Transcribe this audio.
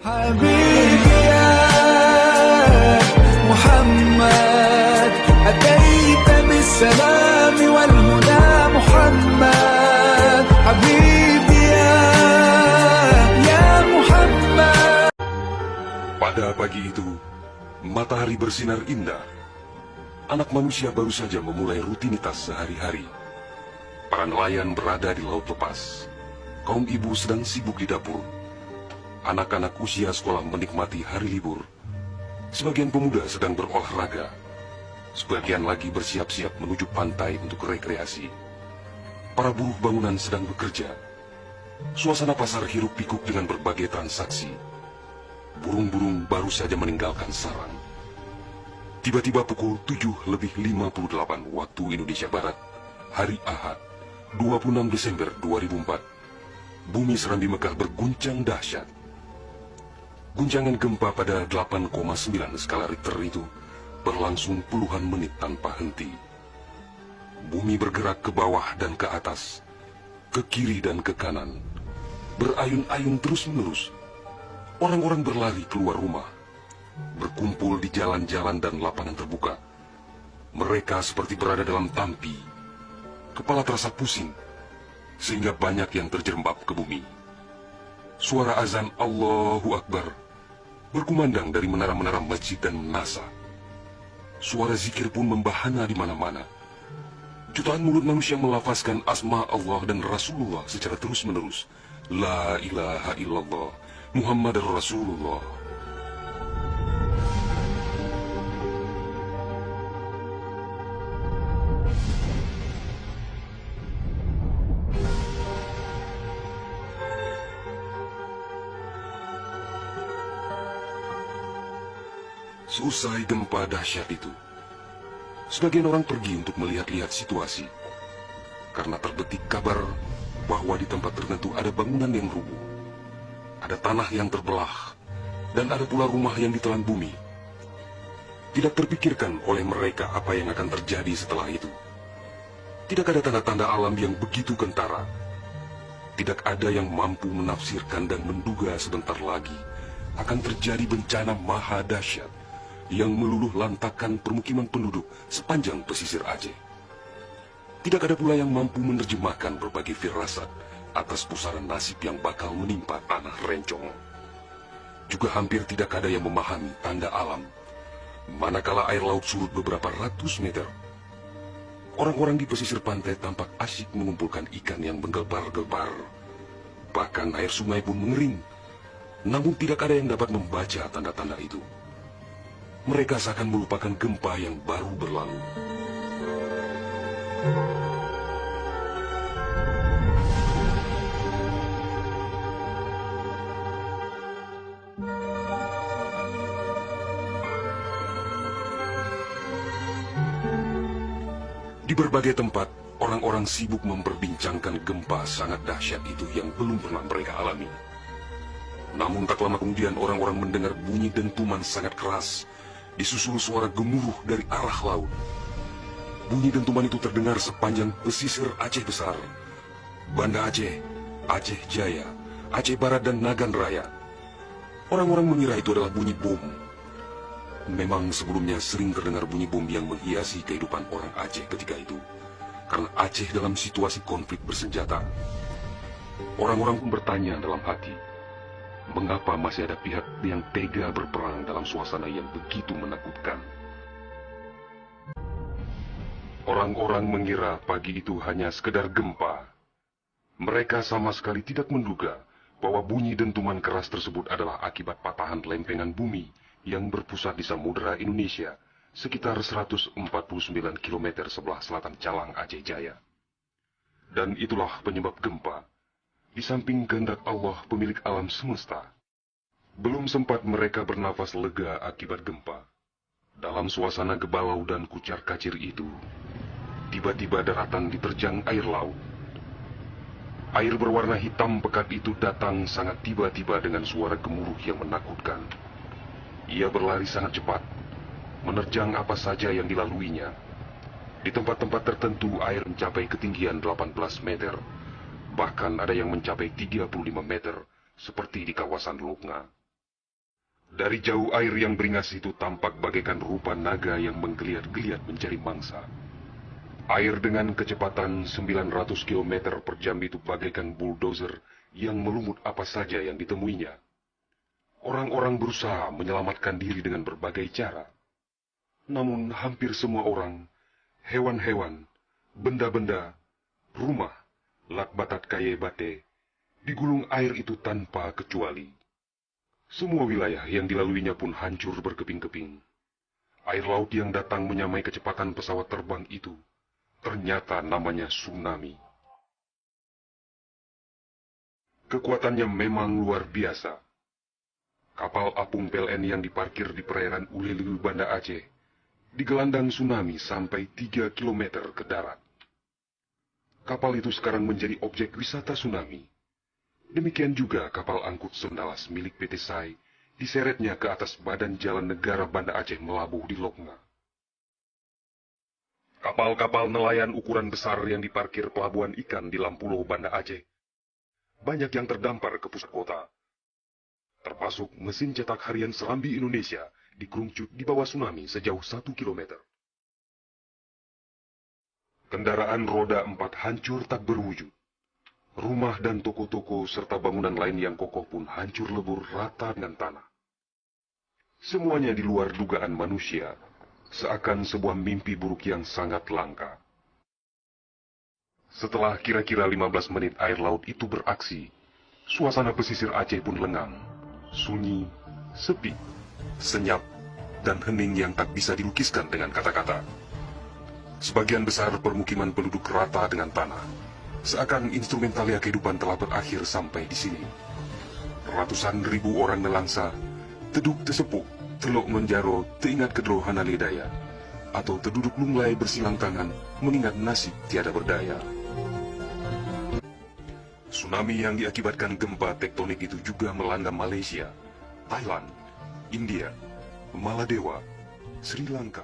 حبيبي يا محمد أتيت بالسلام والهدى محمد حبيبي يا محمد. Pada pagi itu, matahari bersinar indah. Anak manusia baru saja memulai rutinitas sehari-hari. Para nelayan berada di laut lepas. Kaum ibu sedang sibuk di dapur. Anak-anak usia sekolah menikmati hari libur. Sebagian pemuda sedang berolahraga. Sebagian lagi bersiap-siap menuju pantai untuk rekreasi. Para buruh bangunan sedang bekerja. Suasana pasar hiruk-pikuk dengan berbagai transaksi. Burung-burung baru saja meninggalkan sarang. Tiba-tiba pukul 7:58 waktu Indonesia Barat, hari Ahad, 26 Desember 2004, bumi Serambi Mekah berguncang dahsyat. Guncangan gempa pada 8,9 skala Richter itu berlangsung puluhan menit tanpa henti. Bumi bergerak ke bawah dan ke atas, ke kiri dan ke kanan, berayun-ayun terus-menerus. Orang-orang berlari keluar rumah, berkumpul di jalan-jalan dan lapangan terbuka. Mereka seperti berada dalam tampi. Kepala terasa pusing, sehingga banyak yang terjerembab ke bumi. Suara azan Allahu Akbar berkumandang dari menara-menara masjid dan menasa. Suara zikir pun membahana di mana-mana. Jutaan mulut manusia melafazkan asma Allah dan Rasulullah secara terus-menerus. La ilaha illallah, Muhammad Rasulullah. Seusai gempa dahsyat itu, sebagian orang pergi untuk melihat-lihat situasi. Karena terbetik kabar bahwa di tempat tertentu ada bangunan yang rubuh, ada tanah yang terbelah, dan ada pula rumah yang ditelan bumi. Tidak terpikirkan oleh mereka apa yang akan terjadi setelah itu. Tidak ada tanda-tanda alam yang begitu kentara. Tidak ada yang mampu menafsirkan dan menduga sebentar lagi akan terjadi bencana maha dahsyat yang meluluh lantakkan permukiman penduduk sepanjang pesisir Aceh. Tidak ada pula yang mampu menerjemahkan berbagai firasat atas pusaran nasib yang bakal menimpa tanah rencong. Juga hampir tidak ada yang memahami tanda alam, manakala air laut surut beberapa ratus meter. Orang-orang di pesisir pantai tampak asyik mengumpulkan ikan yang menggelbar-gelbar. Bahkan air sungai pun mengering. Namun tidak ada yang dapat membaca tanda-tanda itu. Mereka seakan melupakan gempa yang baru berlalu. Di berbagai tempat, orang-orang sibuk memperbincangkan gempa sangat dahsyat itu yang belum pernah mereka alami. Namun tak lama kemudian orang-orang mendengar bunyi dentuman sangat keras, disusul suara gemuruh dari arah laut. Bunyi dentuman itu terdengar sepanjang pesisir Aceh Besar, Banda Aceh, Aceh Jaya, Aceh Barat dan Nagan Raya. Orang-orang mengira itu adalah bunyi bom. Memang sebelumnya sering terdengar bunyi bom yang menghiasi kehidupan orang Aceh ketika itu, karena Aceh dalam situasi konflik bersenjata. Orang-orang pun bertanya dalam hati, mengapa masih ada pihak yang tega berperang dalam suasana yang begitu menakutkan? Orang-orang mengira pagi itu hanya sekedar gempa. Mereka sama sekali tidak menduga bahwa bunyi dentuman keras tersebut adalah akibat patahan lempengan bumi yang berpusat di Samudra Indonesia, sekitar 149 km sebelah selatan Calang Aceh Jaya. Dan itulah penyebab gempa. Di samping kehendak Allah pemilik alam semesta, belum sempat mereka bernafas lega akibat gempa. Dalam suasana gebalau dan kucar-kacir itu, tiba-tiba daratan diterjang air laut. Air berwarna hitam pekat itu datang sangat tiba-tiba dengan suara gemuruh yang menakutkan. Ia berlari sangat cepat, menerjang apa saja yang dilaluinya. Di tempat-tempat tertentu air mencapai ketinggian 18 meter. Bahkan ada yang mencapai 35 meter, seperti di kawasan Lukna. Dari jauh air yang beringas itu tampak bagaikan rupa naga yang menggeliat-geliat mencari mangsa. Air dengan kecepatan 900 km per jam itu bagaikan bulldozer yang melumut apa saja yang ditemuinya. Orang-orang berusaha menyelamatkan diri dengan berbagai cara. Namun hampir semua orang, hewan-hewan, benda-benda, rumah, lakbatat kaye bate, digulung air itu tanpa kecuali. Semua wilayah yang dilaluinya pun hancur berkeping-keping. Air laut yang datang menyamai kecepatan pesawat terbang itu, ternyata namanya tsunami. Kekuatannya memang luar biasa. Kapal apung PLN yang diparkir di perairan Ulelulu, Banda Aceh, digelandang tsunami sampai 3 km ke darat. Kapal itu sekarang menjadi objek wisata tsunami. Demikian juga kapal angkut Sendalas milik PT SAI diseretnya ke atas badan jalan negara Banda Aceh melabuh di Lokna. Kapal-kapal nelayan ukuran besar yang diparkir pelabuhan ikan di Lampulo, Banda Aceh, banyak yang terdampar ke pusat kota. Termasuk mesin cetak harian Serambi Indonesia dikerungcut di bawah tsunami sejauh 1 km. Kendaraan roda 4 hancur tak berwujud. Rumah dan toko-toko serta bangunan lain yang kokoh pun hancur lebur rata dengan tanah. Semuanya di luar dugaan manusia, seakan sebuah mimpi buruk yang sangat langka. Setelah kira-kira 15 menit air laut itu beraksi, suasana pesisir Aceh pun lengang, sunyi, sepi, senyap, dan hening yang tak bisa dilukiskan dengan kata-kata. Sebagian besar permukiman penduduk rata dengan tanah, seakan instrumen talian kehidupan telah berakhir sampai di sini. Ratusan ribu orang nelangsa, teduk tesepuh, telok menjaro, teingat kedro hana ledaya, atau terduduk lunglai bersilang tangan, mengingat nasib tiada berdaya. Tsunami yang diakibatkan gempa tektonik itu juga melanda Malaysia, Thailand, India, Maladewa, Sri Lanka,